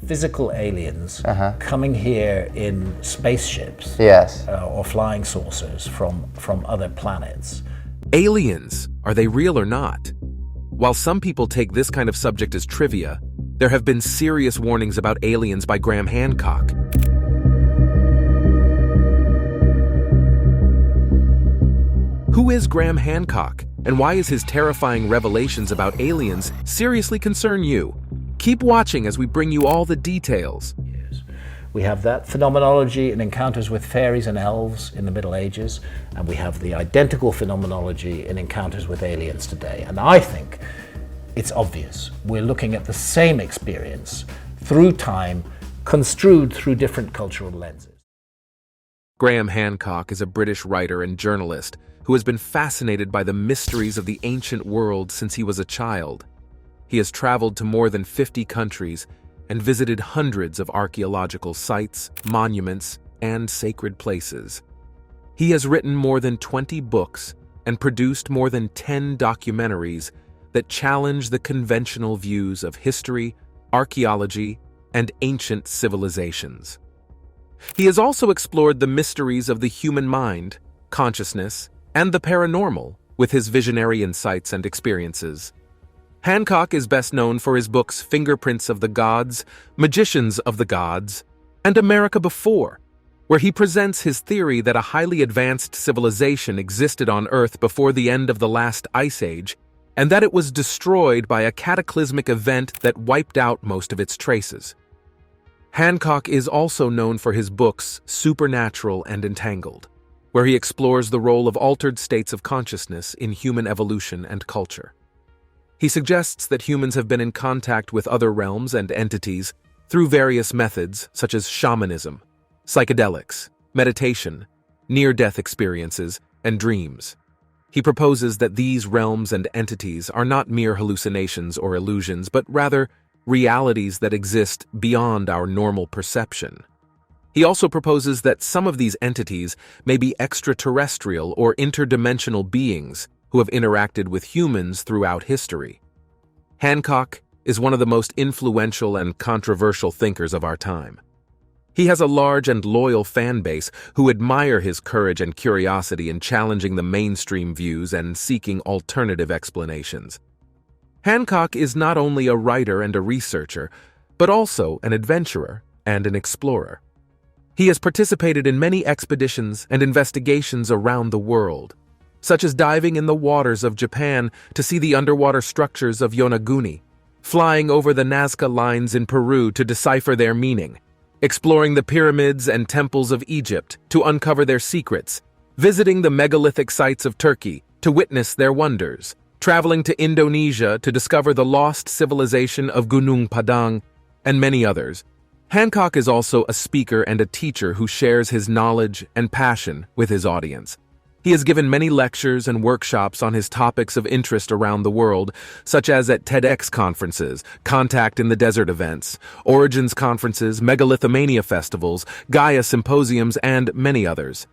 physical aliens coming here in spaceships, Yes. or flying saucers from other planets. Aliens, are they real or not? While some people take this kind of subject as trivia, there have been serious warnings about aliens by Graham Hancock. Who is Graham Hancock, and why is his terrifying revelations about aliens seriously concern you? Keep watching as we bring you all the details. Yes. We have that phenomenology in encounters with fairies and elves in the Middle Ages, and we have the identical phenomenology in encounters with aliens today. And I think it's obvious. We're looking at the same experience through time, construed through different cultural lenses. Graham Hancock is a British writer and journalist who has been fascinated by the mysteries of the ancient world since he was a child. He has traveled to more than 50 countries and visited hundreds of archaeological sites, monuments, and sacred places. He has written more than 20 books and produced more than 10 documentaries that challenge the conventional views of history, archaeology, and ancient civilizations. He has also explored the mysteries of the human mind, consciousness, and the paranormal with his visionary insights and experiences. Hancock is best known for his books Fingerprints of the Gods, Magicians of the Gods, and America Before, where he presents his theory that a highly advanced civilization existed on Earth before the end of the last ice age, and that it was destroyed by a cataclysmic event that wiped out most of its traces. Hancock is also known for his books Supernatural and Entangled, where he explores the role of altered states of consciousness in human evolution and culture. He suggests that humans have been in contact with other realms and entities through various methods such as shamanism, psychedelics, meditation, near-death experiences, and dreams. He proposes that these realms and entities are not mere hallucinations or illusions, but rather realities that exist beyond our normal perception. He also proposes that some of these entities may be extraterrestrial or interdimensional beings who have interacted with humans throughout history. Hancock is one of the most influential and controversial thinkers of our time. He has a large and loyal fan base who admire his courage and curiosity in challenging the mainstream views and seeking alternative explanations. Hancock is not only a writer and a researcher, but also an adventurer and an explorer. He has participated in many expeditions and investigations around the world, such as diving in the waters of Japan to see the underwater structures of Yonaguni, flying over the Nazca lines in Peru to decipher their meaning, exploring the pyramids and temples of Egypt to uncover their secrets, visiting the megalithic sites of Turkey to witness their wonders, traveling to Indonesia to discover the lost civilization of Gunung Padang, and many others. Hancock is also a speaker and a teacher who shares his knowledge and passion with his audience. He has given many lectures and workshops on his topics of interest around the world, such as at TEDx conferences, Contact in the Desert events, Origins conferences, Megalithomania festivals, Gaia symposiums, and many others.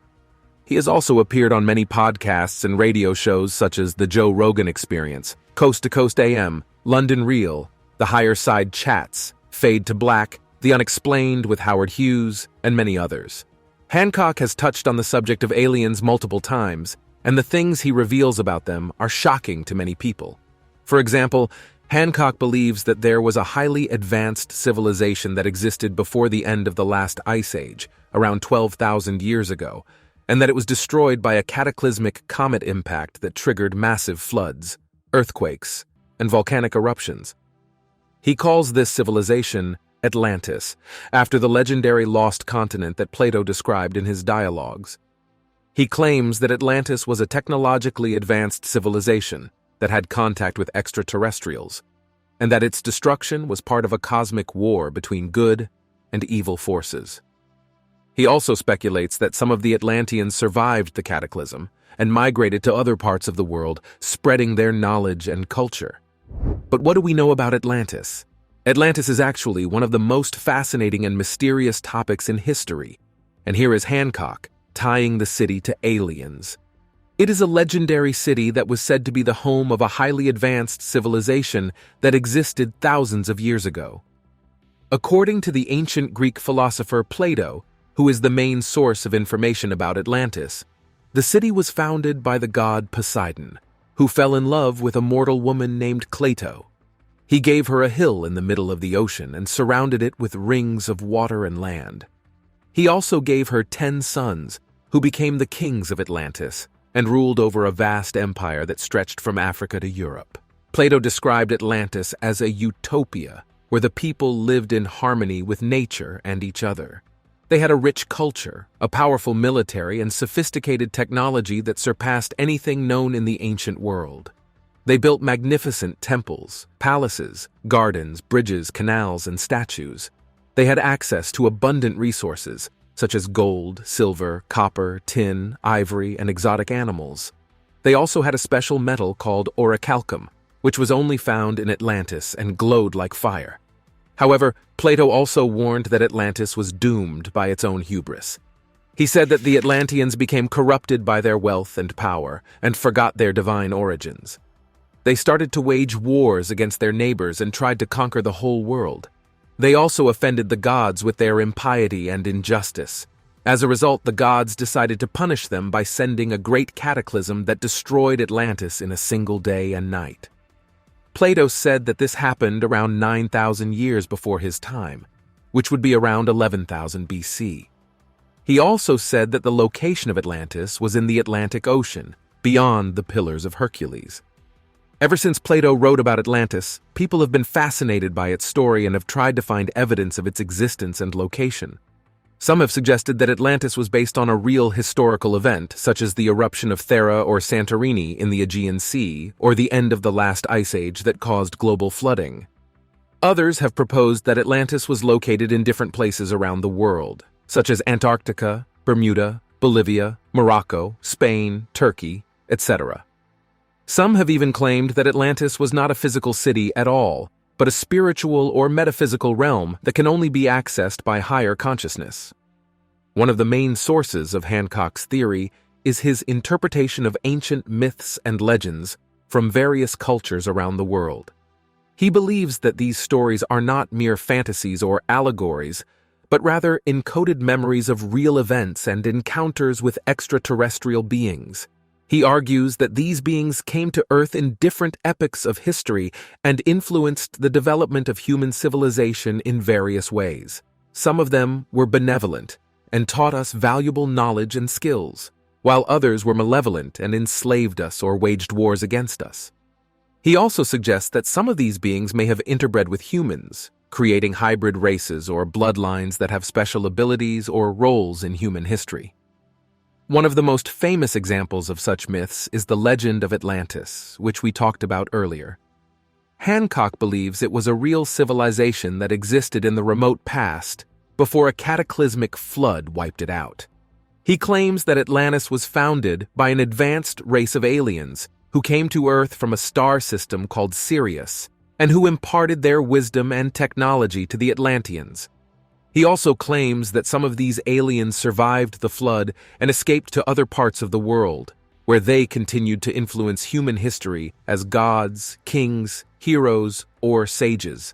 He has also appeared on many podcasts and radio shows such as The Joe Rogan Experience, Coast to Coast AM, London Real, The Higher Side Chats, Fade to Black, The Unexplained with Howard Hughes, and many others. Hancock has touched on the subject of aliens multiple times, and the things he reveals about them are shocking to many people. For example, Hancock believes that there was a highly advanced civilization that existed before the end of the last ice age, around 12,000 years ago, and that it was destroyed by a cataclysmic comet impact that triggered massive floods, earthquakes, and volcanic eruptions. He calls this civilization Atlantis, after the legendary lost continent that Plato described in his dialogues. He claims that Atlantis was a technologically advanced civilization that had contact with extraterrestrials, and that its destruction was part of a cosmic war between good and evil forces. He also speculates that some of the Atlanteans survived the cataclysm and migrated to other parts of the world, spreading their knowledge and culture. But what do we know about Atlantis? Atlantis is actually one of the most fascinating and mysterious topics in history, and here is Hancock tying the city to aliens. It is a legendary city that was said to be the home of a highly advanced civilization that existed thousands of years ago. According to the ancient Greek philosopher Plato, who is the main source of information about Atlantis, the city was founded by the god Poseidon, who fell in love with a mortal woman named Cleito. He gave her a hill in the middle of the ocean and surrounded it with rings of water and land. He also gave her 10 sons, who became the kings of Atlantis and ruled over a vast empire that stretched from Africa to Europe. Plato described Atlantis as a utopia where the people lived in harmony with nature and each other. They had a rich culture, a powerful military, and sophisticated technology that surpassed anything known in the ancient world. They built magnificent temples, palaces, gardens, bridges, canals, and statues. They had access to abundant resources, such as gold, silver, copper, tin, ivory, and exotic animals. They also had a special metal called orichalcum, which was only found in Atlantis and glowed like fire. However, Plato also warned that Atlantis was doomed by its own hubris. He said that the Atlanteans became corrupted by their wealth and power and forgot their divine origins. They started to wage wars against their neighbors and tried to conquer the whole world. They also offended the gods with their impiety and injustice. As a result, the gods decided to punish them by sending a great cataclysm that destroyed Atlantis in a single day and night. Plato said that this happened around 9,000 years before his time, which would be around 11,000 BC. He also said that the location of Atlantis was in the Atlantic Ocean, beyond the Pillars of Hercules. Ever since Plato wrote about Atlantis, people have been fascinated by its story and have tried to find evidence of its existence and location. Some have suggested that Atlantis was based on a real historical event, such as the eruption of Thera or Santorini in the Aegean Sea, or the end of the last ice age that caused global flooding. Others have proposed that Atlantis was located in different places around the world, such as Antarctica, Bermuda, Bolivia, Morocco, Spain, Turkey, etc. Some have even claimed that Atlantis was not a physical city at all, but a spiritual or metaphysical realm that can only be accessed by higher consciousness. One of the main sources of Hancock's theory is his interpretation of ancient myths and legends from various cultures around the world. He believes that these stories are not mere fantasies or allegories, but rather encoded memories of real events and encounters with extraterrestrial beings. He argues that these beings came to Earth in different epochs of history and influenced the development of human civilization in various ways. Some of them were benevolent and taught us valuable knowledge and skills, while others were malevolent and enslaved us or waged wars against us. He also suggests that some of these beings may have interbred with humans, creating hybrid races or bloodlines that have special abilities or roles in human history. One of the most famous examples of such myths is the legend of Atlantis, which we talked about earlier. Hancock believes it was a real civilization that existed in the remote past before a cataclysmic flood wiped it out. He claims that Atlantis was founded by an advanced race of aliens who came to Earth from a star system called Sirius, and who imparted their wisdom and technology to the Atlanteans. He also claims that some of these aliens survived the flood and escaped to other parts of the world, where they continued to influence human history as gods, kings, heroes, or sages.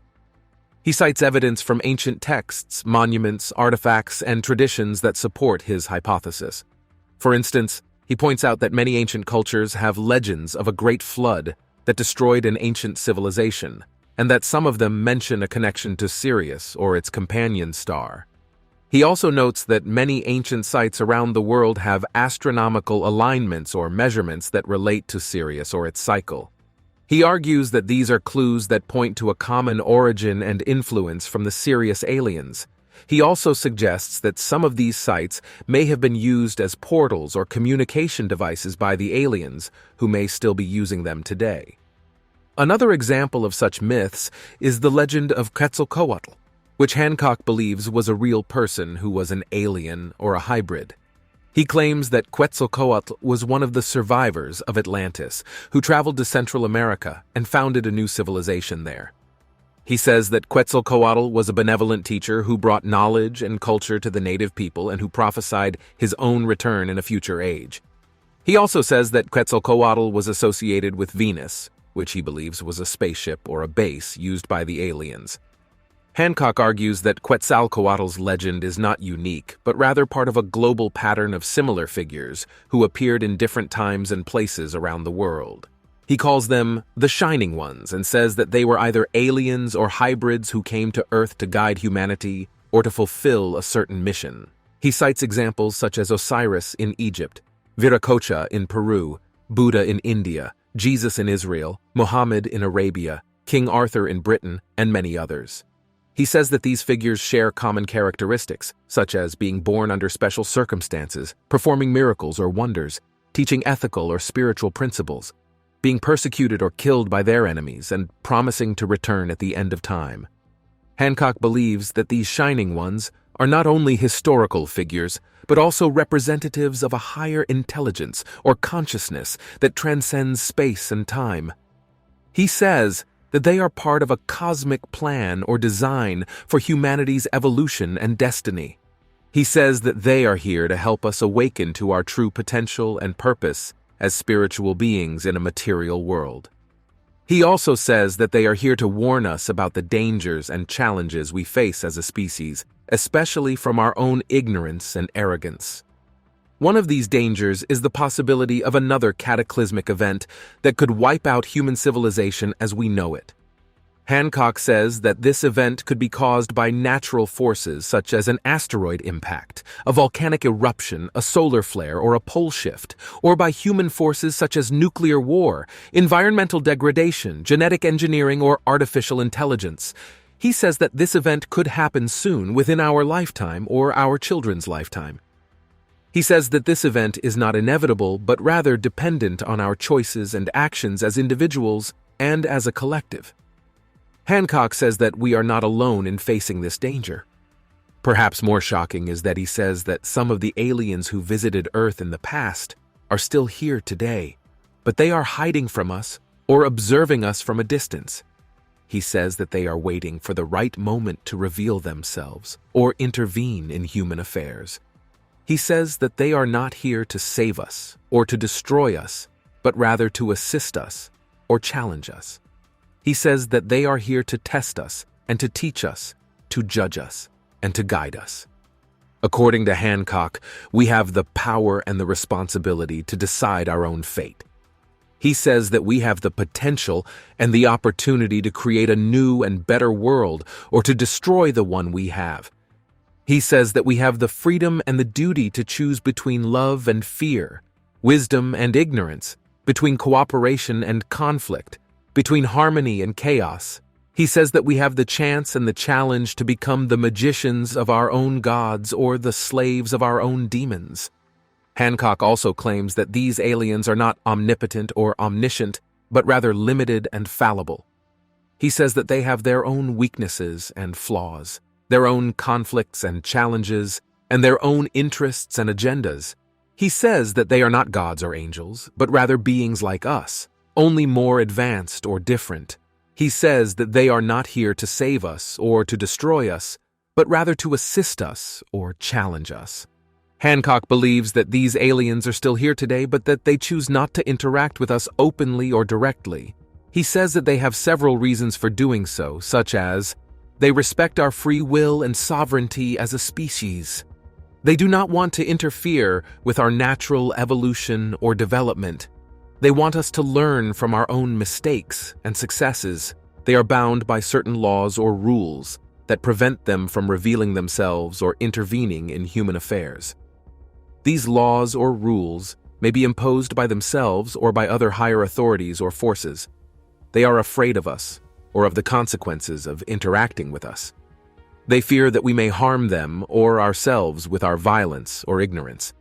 He cites evidence from ancient texts, monuments, artifacts, and traditions that support his hypothesis. For instance, he points out that many ancient cultures have legends of a great flood that destroyed an ancient civilization, and that some of them mention a connection to Sirius or its companion star. He also notes that many ancient sites around the world have astronomical alignments or measurements that relate to Sirius or its cycle. He argues that these are clues that point to a common origin and influence from the Sirius aliens. He also suggests that some of these sites may have been used as portals or communication devices by the aliens, who may still be using them today. Another example of such myths is the legend of Quetzalcoatl, which Hancock believes was a real person who was an alien or a hybrid. He claims that Quetzalcoatl was one of the survivors of Atlantis, who traveled to Central America and founded a new civilization there. He says that Quetzalcoatl was a benevolent teacher who brought knowledge and culture to the native people and who prophesied his own return in a future age. He also says that Quetzalcoatl was associated with Venus, which he believes was a spaceship or a base used by the aliens. Hancock argues that Quetzalcoatl's legend is not unique, but rather part of a global pattern of similar figures who appeared in different times and places around the world. He calls them the Shining Ones and says that they were either aliens or hybrids who came to Earth to guide humanity or to fulfill a certain mission. He cites examples such as Osiris in Egypt, Viracocha in Peru, Buddha in India, Jesus in Israel, Muhammad in Arabia, King Arthur in Britain, and many others. He says that these figures share common characteristics, such as being born under special circumstances, performing miracles or wonders, teaching ethical or spiritual principles, being persecuted or killed by their enemies, and promising to return at the end of time. Hancock believes that these Shining Ones are not only historical figures, but also representatives of a higher intelligence or consciousness that transcends space and time. He says that they are part of a cosmic plan or design for humanity's evolution and destiny. He says that they are here to help us awaken to our true potential and purpose as spiritual beings in a material world. He also says that they are here to warn us about the dangers and challenges we face as a species, especially from our own ignorance and arrogance. One of these dangers is the possibility of another cataclysmic event that could wipe out human civilization as we know it. Hancock says that this event could be caused by natural forces such as an asteroid impact, a volcanic eruption, a solar flare, or a pole shift, or by human forces such as nuclear war, environmental degradation, genetic engineering, or artificial intelligence. He says that this event could happen soon, within our lifetime or our children's lifetime. He says that this event is not inevitable, but rather dependent on our choices and actions as individuals and as a collective. Hancock says that we are not alone in facing this danger. Perhaps more shocking is that he says that some of the aliens who visited Earth in the past are still here today, but they are hiding from us or observing us from a distance. He says that they are waiting for the right moment to reveal themselves or intervene in human affairs. He says that they are not here to save us or to destroy us, but rather to assist us or challenge us. He says that they are here to test us and to teach us, to judge us, and to guide us. According to Hancock, we have the power and the responsibility to decide our own fate. He says that we have the potential and the opportunity to create a new and better world or to destroy the one we have. He says that we have the freedom and the duty to choose between love and fear, wisdom and ignorance, between cooperation and conflict, between harmony and chaos. He says that we have the chance and the challenge to become the magicians of our own gods or the slaves of our own demons. Hancock also claims that these aliens are not omnipotent or omniscient, but rather limited and fallible. He says that they have their own weaknesses and flaws, their own conflicts and challenges, and their own interests and agendas. He says that they are not gods or angels, but rather beings like us, only more advanced or different. He says that they are not here to save us or to destroy us, but rather to assist us or challenge us. Hancock believes that these aliens are still here today, but that they choose not to interact with us openly or directly. He says that they have several reasons for doing so, such as they respect our free will and sovereignty as a species. They do not want to interfere with our natural evolution or development. They want us to learn from our own mistakes and successes. They are bound by certain laws or rules that prevent them from revealing themselves or intervening in human affairs. These laws or rules may be imposed by themselves or by other higher authorities or forces. They are afraid of us or of the consequences of interacting with us. They fear that we may harm them or ourselves with our violence or ignorance.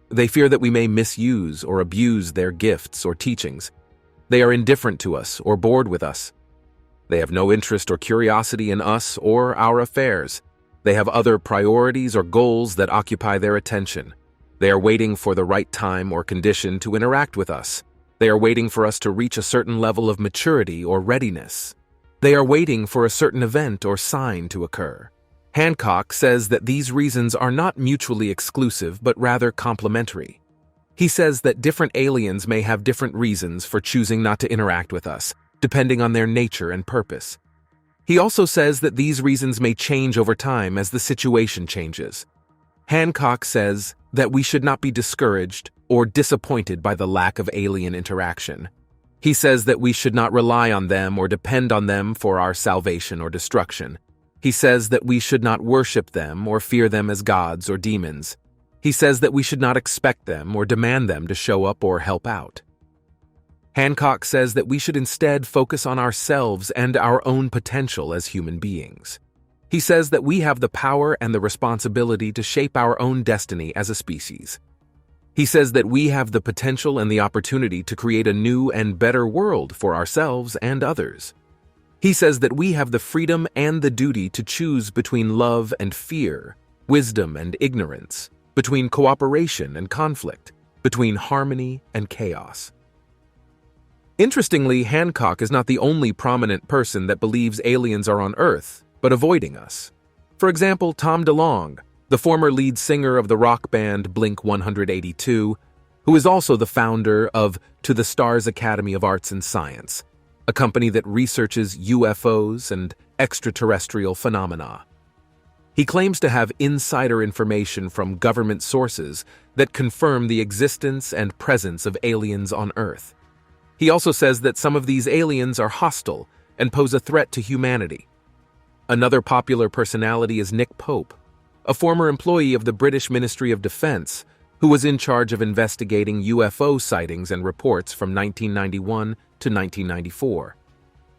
They fear that we may misuse or abuse their gifts or teachings. They are indifferent to us or bored with us. They have no interest or curiosity in us or our affairs. They have other priorities or goals that occupy their attention. They are waiting for the right time or condition to interact with us. They are waiting for us to reach a certain level of maturity or readiness. They are waiting for a certain event or sign to occur. Hancock says that these reasons are not mutually exclusive, but rather complementary. He says that different aliens may have different reasons for choosing not to interact with us, depending on their nature and purpose. He also says that these reasons may change over time as the situation changes. Hancock says that we should not be discouraged or disappointed by the lack of alien interaction. He says that we should not rely on them or depend on them for our salvation or destruction. He says that we should not worship them or fear them as gods or demons. He says that we should not expect them or demand them to show up or help out. Hancock says that we should instead focus on ourselves and our own potential as human beings. He says that we have the power and the responsibility to shape our own destiny as a species. He says that we have the potential and the opportunity to create a new and better world for ourselves and others. He says that we have the freedom and the duty to choose between love and fear, wisdom and ignorance, between cooperation and conflict, between harmony and chaos. Interestingly, Hancock is not the only prominent person that believes aliens are on Earth, but avoiding us. For example, Tom DeLonge, the former lead singer of the rock band Blink-182, who is also the founder of To the Stars Academy of Arts and Science, a company that researches UFOs and extraterrestrial phenomena. He claims to have insider information from government sources that confirm the existence and presence of aliens on Earth. He also says that some of these aliens are hostile and pose a threat to humanity. Another popular personality is Nick Pope, a former employee of the British Ministry of Defense, who was in charge of investigating UFO sightings and reports from 1991 to 1994.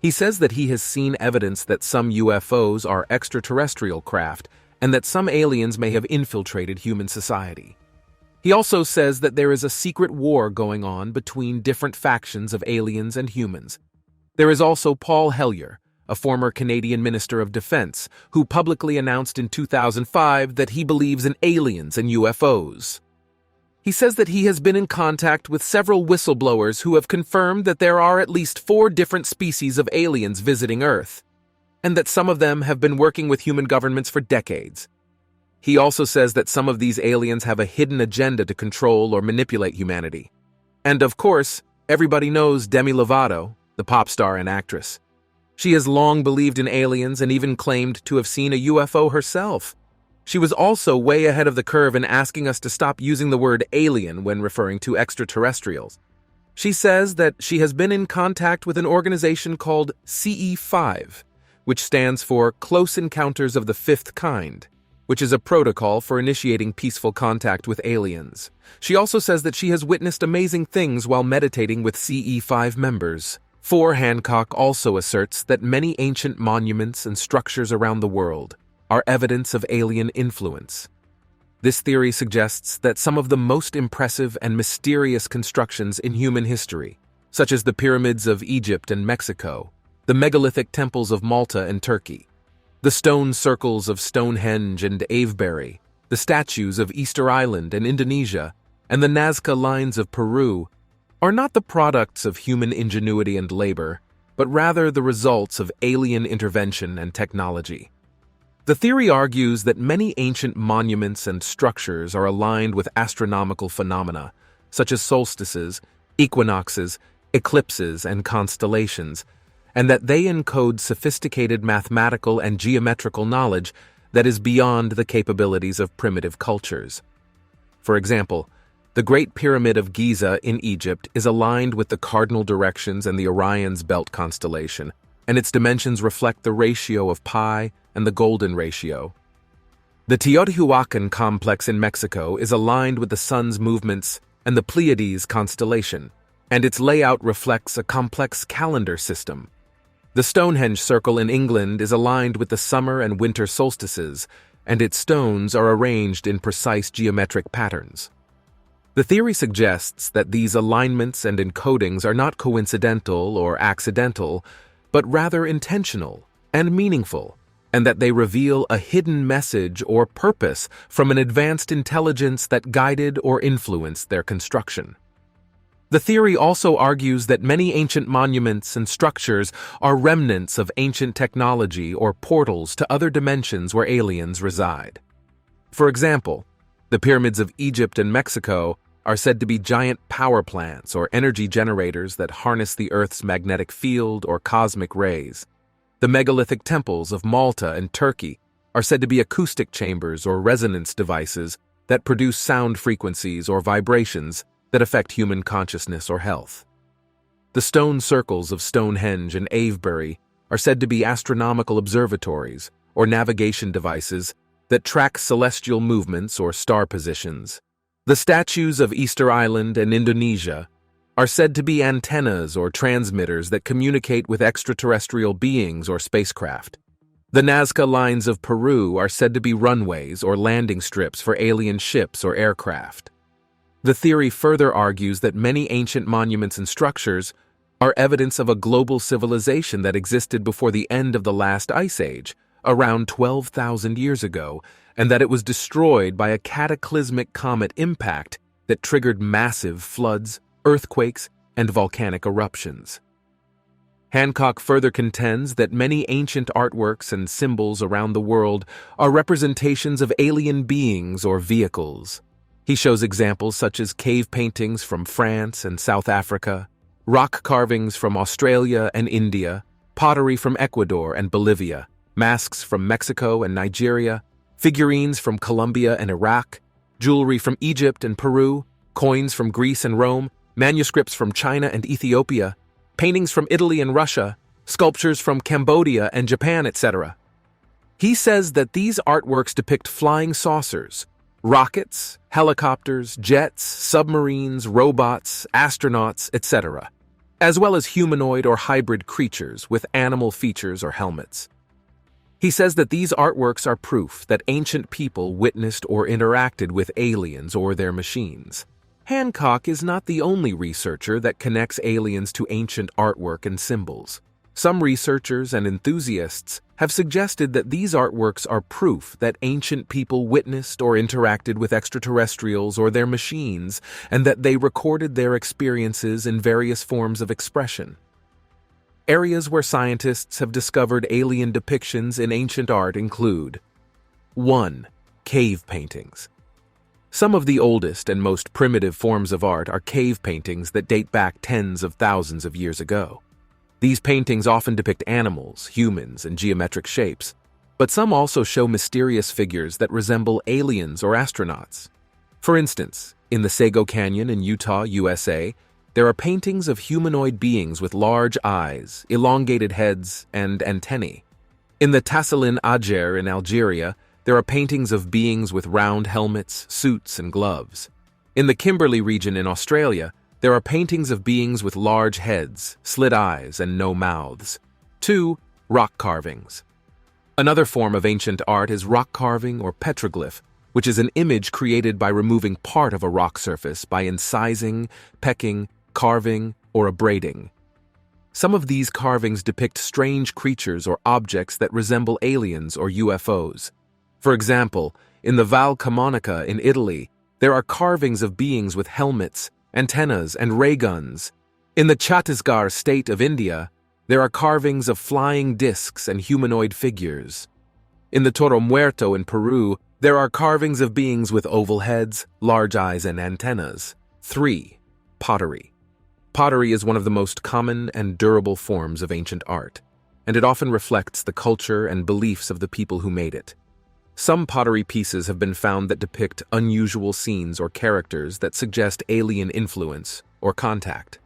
He says that he has seen evidence that some UFOs are extraterrestrial craft and that some aliens may have infiltrated human society. He also says that there is a secret war going on between different factions of aliens and humans. There is also Paul Hellyer, a former Canadian Minister of Defense, who publicly announced in 2005 that he believes in aliens and UFOs. He says that he has been in contact with several whistleblowers who have confirmed that there are at least 4 different species of aliens visiting Earth, and that some of them have been working with human governments for decades. He also says that some of these aliens have a hidden agenda to control or manipulate humanity. And of course, everybody knows Demi Lovato, the pop star and actress. She has long believed in aliens and even claimed to have seen a UFO herself. She was also way ahead of the curve in asking us to stop using the word alien when referring to extraterrestrials. She says that she has been in contact with an organization called CE5, which stands for Close Encounters of the Fifth Kind, which is a protocol for initiating peaceful contact with aliens. She also says that she has witnessed amazing things while meditating with CE5 members. Hancock also asserts that many ancient monuments and structures around the world are evidence of alien influence. This theory suggests that some of the most impressive and mysterious constructions in human history, such as the pyramids of Egypt and Mexico, the megalithic temples of Malta and Turkey, the stone circles of Stonehenge and Avebury, the statues of Easter Island and Indonesia, and the Nazca lines of Peru, are not the products of human ingenuity and labor, but rather the results of alien intervention and technology. The theory argues that many ancient monuments and structures are aligned with astronomical phenomena, such as solstices, equinoxes, eclipses, and constellations, and that they encode sophisticated mathematical and geometrical knowledge that is beyond the capabilities of primitive cultures. For example, the Great Pyramid of Giza in Egypt is aligned with the cardinal directions and the Orion's Belt constellation, and its dimensions reflect the ratio of pi and the golden ratio. The Teotihuacan complex in Mexico is aligned with the sun's movements and the Pleiades constellation, and its layout reflects a complex calendar system. The Stonehenge Circle in England is aligned with the summer and winter solstices, and its stones are arranged in precise geometric patterns. The theory suggests that these alignments and encodings are not coincidental or accidental, but rather intentional and meaningful, and that they reveal a hidden message or purpose from an advanced intelligence that guided or influenced their construction. The theory also argues that many ancient monuments and structures are remnants of ancient technology or portals to other dimensions where aliens reside. For example, the pyramids of Egypt and Mexico are said to be giant power plants or energy generators that harness the Earth's magnetic field or cosmic rays. The megalithic temples of Malta and Turkey are said to be acoustic chambers or resonance devices that produce sound frequencies or vibrations that affect human consciousness or health. The stone circles of Stonehenge and Avebury are said to be astronomical observatories or navigation devices that track celestial movements or star positions. The statues of Easter Island and Indonesia are said to be antennas or transmitters that communicate with extraterrestrial beings or spacecraft. The Nazca lines of Peru are said to be runways or landing strips for alien ships or aircraft. The theory further argues that many ancient monuments and structures are evidence of a global civilization that existed before the end of the last ice age, around 12,000 years ago, and that it was destroyed by a cataclysmic comet impact that triggered massive floods, earthquakes, and volcanic eruptions. Hancock further contends that many ancient artworks and symbols around the world are representations of alien beings or vehicles. He shows examples such as cave paintings from France and South Africa, rock carvings from Australia and India, pottery from Ecuador and Bolivia, masks from Mexico and Nigeria, figurines from Colombia and Iraq, jewelry from Egypt and Peru, coins from Greece and Rome, manuscripts from China and Ethiopia, paintings from Italy and Russia, sculptures from Cambodia and Japan, etc. He says that these artworks depict flying saucers, rockets, helicopters, jets, submarines, robots, astronauts, etc., as well as humanoid or hybrid creatures with animal features or helmets. He says that these artworks are proof that ancient people witnessed or interacted with aliens or their machines. Hancock is not the only researcher that connects aliens to ancient artwork and symbols. Some researchers and enthusiasts have suggested that these artworks are proof that ancient people witnessed or interacted with extraterrestrials or their machines, and that they recorded their experiences in various forms of expression. Areas where scientists have discovered alien depictions in ancient art include 1. Cave paintings. Some of the oldest and most primitive forms of art are cave paintings that date back tens of thousands of years ago. These paintings often depict animals, humans, and geometric shapes, but some also show mysterious figures that resemble aliens or astronauts. For instance, in the Sago Canyon in Utah, USA, there are paintings of humanoid beings with large eyes, elongated heads, and antennae. In the Tasselin Ager in Algeria, there are paintings of beings with round helmets, suits, and gloves. In the Kimberley region in Australia, there are paintings of beings with large heads, slit eyes, and no mouths. 2. Rock carvings. Another form of ancient art is rock carving or petroglyph, which is an image created by removing part of a rock surface by incising, pecking, carving, or abrading. Some of these carvings depict strange creatures or objects that resemble aliens or UFOs. For example, in the Val Camonica in Italy, there are carvings of beings with helmets, antennas, and ray guns. In the Chhattisgarh state of India, there are carvings of flying discs and humanoid figures. In the Toro Muerto in Peru, there are carvings of beings with oval heads, large eyes, and antennas. 3. Pottery. Pottery is one of the most common and durable forms of ancient art, and it often reflects the culture and beliefs of the people who made it. Some pottery pieces have been found that depict unusual scenes or characters that suggest alien influence or contact.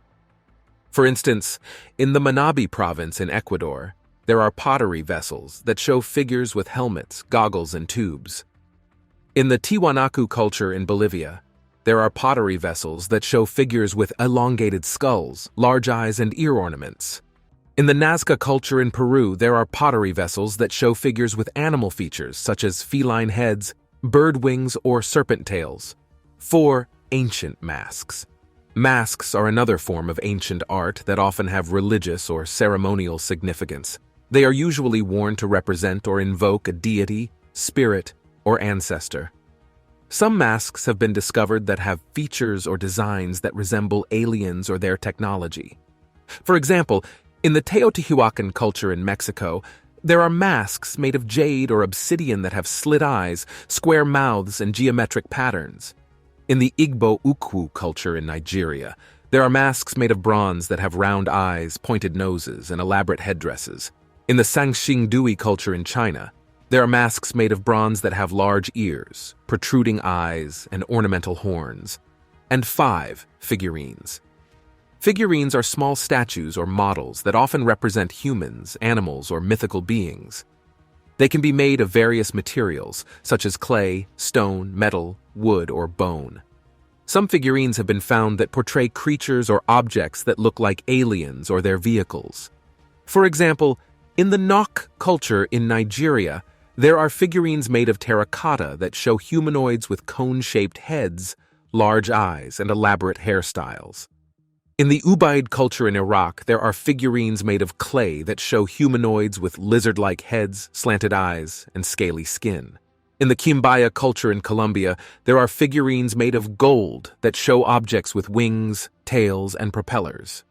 For instance, in the Manabi province in Ecuador, there are pottery vessels that show figures with helmets, goggles, and tubes. In the Tiwanaku culture in Bolivia, there are pottery vessels that show figures with elongated skulls, large eyes, and ear ornaments. In the Nazca culture in Peru, there are pottery vessels that show figures with animal features such as feline heads, bird wings, or serpent tails. 4. Ancient masks. Masks are another form of ancient art that often have religious or ceremonial significance. They are usually worn to represent or invoke a deity, spirit, or ancestor. Some masks have been discovered that have features or designs that resemble aliens or their technology. For example, in the Teotihuacan culture in Mexico, there are masks made of jade or obsidian that have slit eyes, square mouths, and geometric patterns. In the Igbo Ukwu culture in Nigeria, there are masks made of bronze that have round eyes, pointed noses, and elaborate headdresses. In the Sangxingdui culture in China, there are masks made of bronze that have large ears, protruding eyes, and ornamental horns. And 5. Figurines. Figurines are small statues or models that often represent humans, animals, or mythical beings. They can be made of various materials, such as clay, stone, metal, wood, or bone. Some figurines have been found that portray creatures or objects that look like aliens or their vehicles. For example, in the Nok culture in Nigeria, there are figurines made of terracotta that show humanoids with cone-shaped heads, large eyes, and elaborate hairstyles. In the Ubaid culture in Iraq, there are figurines made of clay that show humanoids with lizard-like heads, slanted eyes, and scaly skin. In the Quimbaya culture in Colombia, there are figurines made of gold that show objects with wings, tails, and propellers.